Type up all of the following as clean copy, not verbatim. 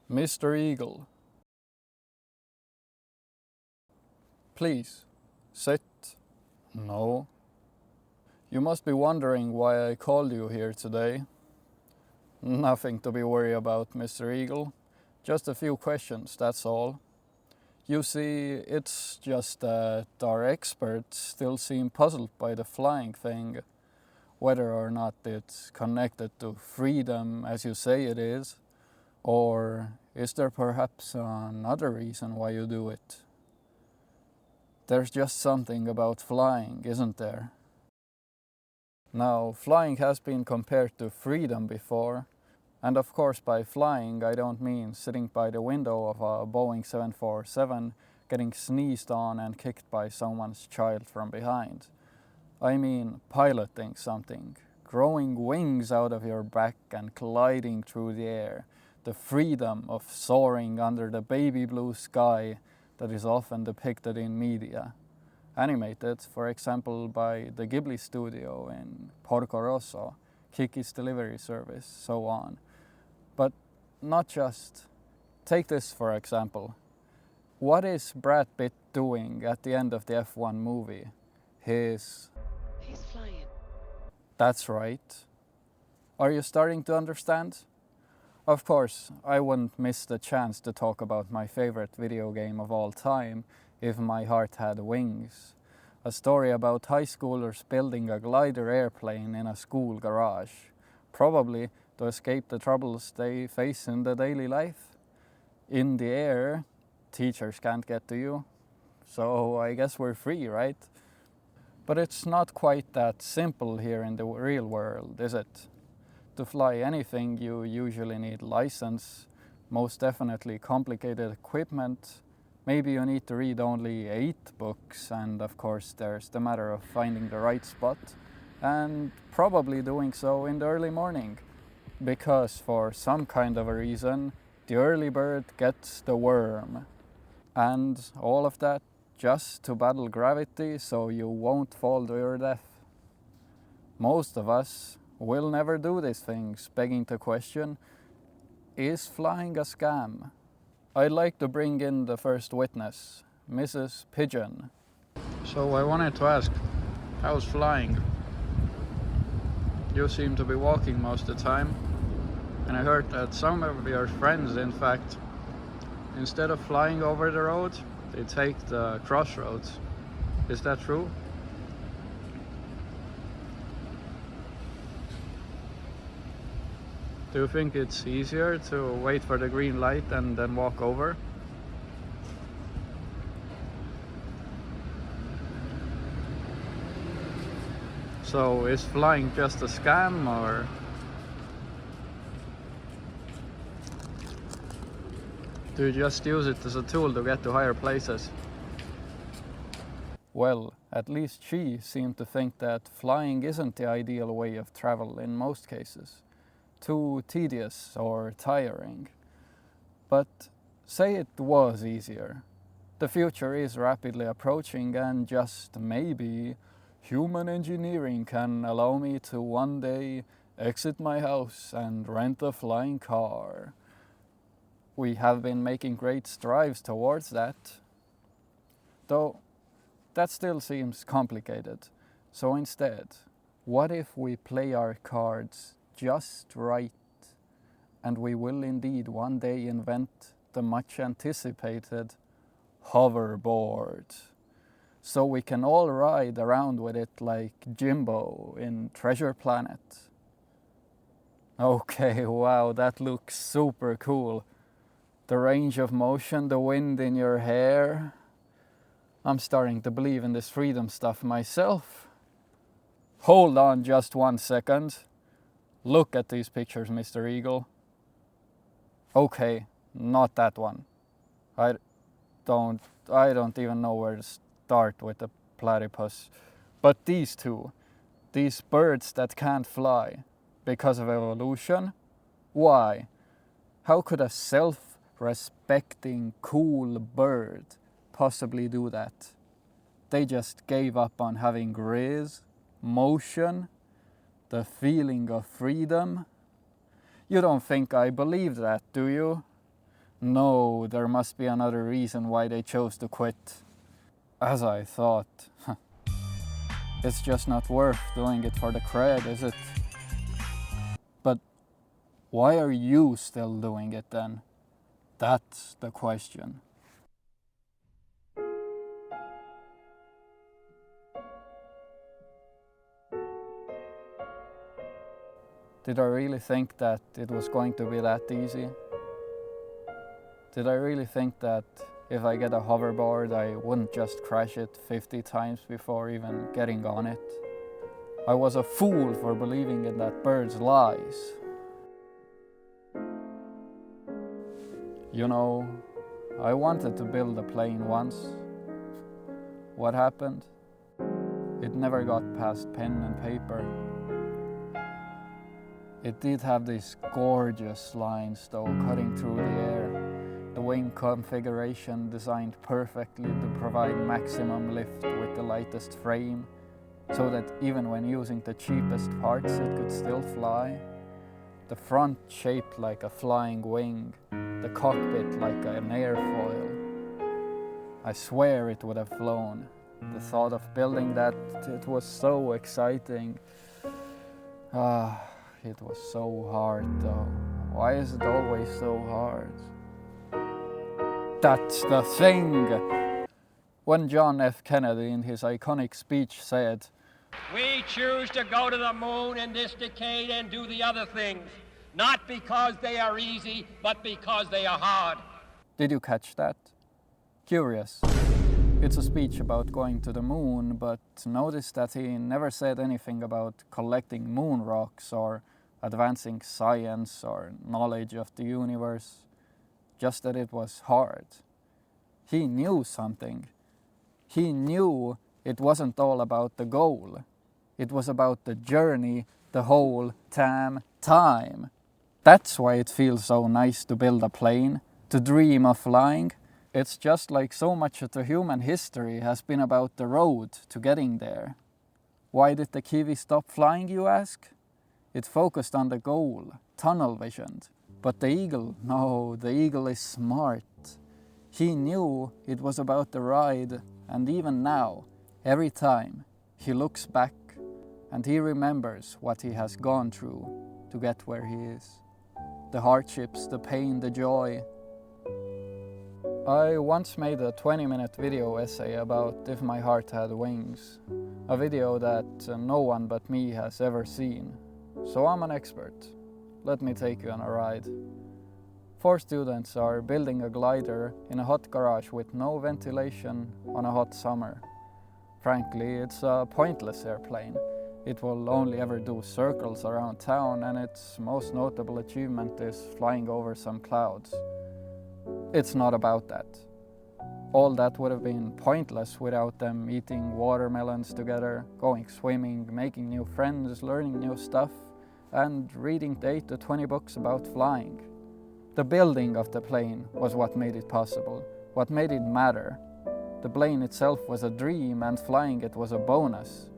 Mr. Eagle, please, sit. No. You must be wondering why I called you here today. Nothing to be worried about, Mr. Eagle. Just a few questions, that's all. You see, it's just that our experts still seem puzzled by the flying thing, whether or not it's connected to freedom as you say it is, or is there perhaps another reason why you do it? There's just something about flying, isn't there? Now, flying has been compared to freedom before, and of course by flying I don't mean sitting by the window of a Boeing 747 getting sneezed on and kicked by someone's child from behind. I mean piloting something, growing wings out of your back and gliding through the air, the freedom of soaring under the baby blue sky that is often depicted in media. Animated, for example, by the Ghibli studio in Porco Rosso, Kiki's Delivery Service, so on. But not just. Take this for example. What is Brad Pitt doing at the end of the F1 movie? He's flying. That's right. Are you starting to understand? Of course, I wouldn't miss the chance to talk about my favorite video game of all time if my heart had wings. A story about high schoolers building a glider airplane in a school garage, probably to escape the troubles they face in the daily life. In the air, teachers can't get to you, so I guess we're free, right? But it's not quite that simple here in the real world, is it? To fly anything, you usually need license, most definitely complicated equipment. Maybe you need to read only 8 books, and of course there's the matter of finding the right spot, and probably doing so in the early morning, because for some kind of a reason, the early bird gets the worm. And all of that just to battle gravity so you won't fall to your death. Most of us will never do these things, begging the question, is flying a scam? I'd like to bring in the first witness, Mrs. Pigeon. So I wanted to ask, how's flying? You seem to be walking most of the time, and I heard that some of your friends, in fact, instead of flying over the road, they take the crossroads. Is that true? Do you think it's easier to wait for the green light and then walk over? So is flying just a scam, or? Do you just use it as a tool to get to higher places? Well, at least she seemed to think that flying isn't the ideal way of travel in most cases. Too tedious or tiring. But say it was easier. The future is rapidly approaching, and just maybe human engineering can allow me to one day exit my house and rent a flying car. We have been making great strides towards that. Though that still seems complicated. So instead, what if we play our cards just right, and we will indeed one day invent the much anticipated hoverboard, so we can all ride around with it like Jimbo in Treasure Planet. Okay, wow, that looks super cool. The range of motion, the wind in your hair. I'm starting to believe in this freedom stuff myself. Hold on just 1 second. Look at these pictures, Mr. Eagle. Okay, not that one. I don't even know where to start with the platypus. But these two, these birds that can't fly because of evolution. Why? How could a self-respecting, cool bird possibly do that? They just gave up on having grace, motion, the feeling of freedom. You don't think I believe that, do you? No, there must be another reason why they chose to quit. As I thought. It's just not worth doing it for the cred, is it? But why are you still doing it then? That's the question. Did I really think that it was going to be that easy? Did I really think that if I get a hoverboard I wouldn't just crash it 50 times before even getting on it? I was a fool for believing in that bird's lies. You know, I wanted to build a plane once. What happened? It never got past pen and paper. It did have these gorgeous lines though, cutting through the air. The wing configuration designed perfectly to provide maximum lift with the lightest frame, so that even when using the cheapest parts it could still fly. The front shaped like a flying wing, the cockpit like an airfoil. I swear it would have flown. The thought of building that, it was so exciting. It was so hard though. Why is it always so hard? That's the thing! When John F. Kennedy in his iconic speech said, "We choose to go to the moon in this decade and do the other things, not because they are easy, but because they are hard." Did you catch that? Curious. It's a speech about going to the moon, but notice that he never said anything about collecting moon rocks or advancing science or knowledge of the universe. Just that it was hard. He knew something. He knew it wasn't all about the goal. It was about the journey the whole damn time. That's why it feels so nice to build a plane, to dream of flying. It's just like so much of the human history has been about the road to getting there. Why did the kiwi stop flying, you ask? It focused on the goal, tunnel visioned. But the eagle, no, the eagle is smart. He knew it was about the ride, and even now, every time, he looks back and he remembers what he has gone through to get where he is. The hardships, the pain, the joy. I once made a 20-minute video essay about If My Heart Had Wings, a video that no one but me has ever seen. So I'm an expert. Let me take you on a ride. 4 students are building a glider in a hot garage with no ventilation on a hot summer. Frankly, it's a pointless airplane. It will only ever do circles around town, and its most notable achievement is flying over some clouds. It's not about that. All that would have been pointless without them eating watermelons together, going swimming, making new friends, learning new stuff, and reading 8 to 20 books about flying. The building of the plane was what made it possible, what made it matter. The plane itself was a dream and flying it was a bonus.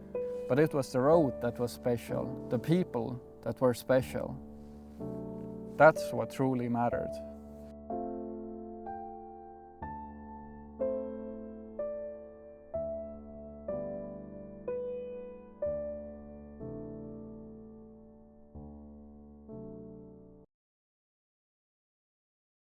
But it was the road that was special, the people that were special. That's what truly mattered.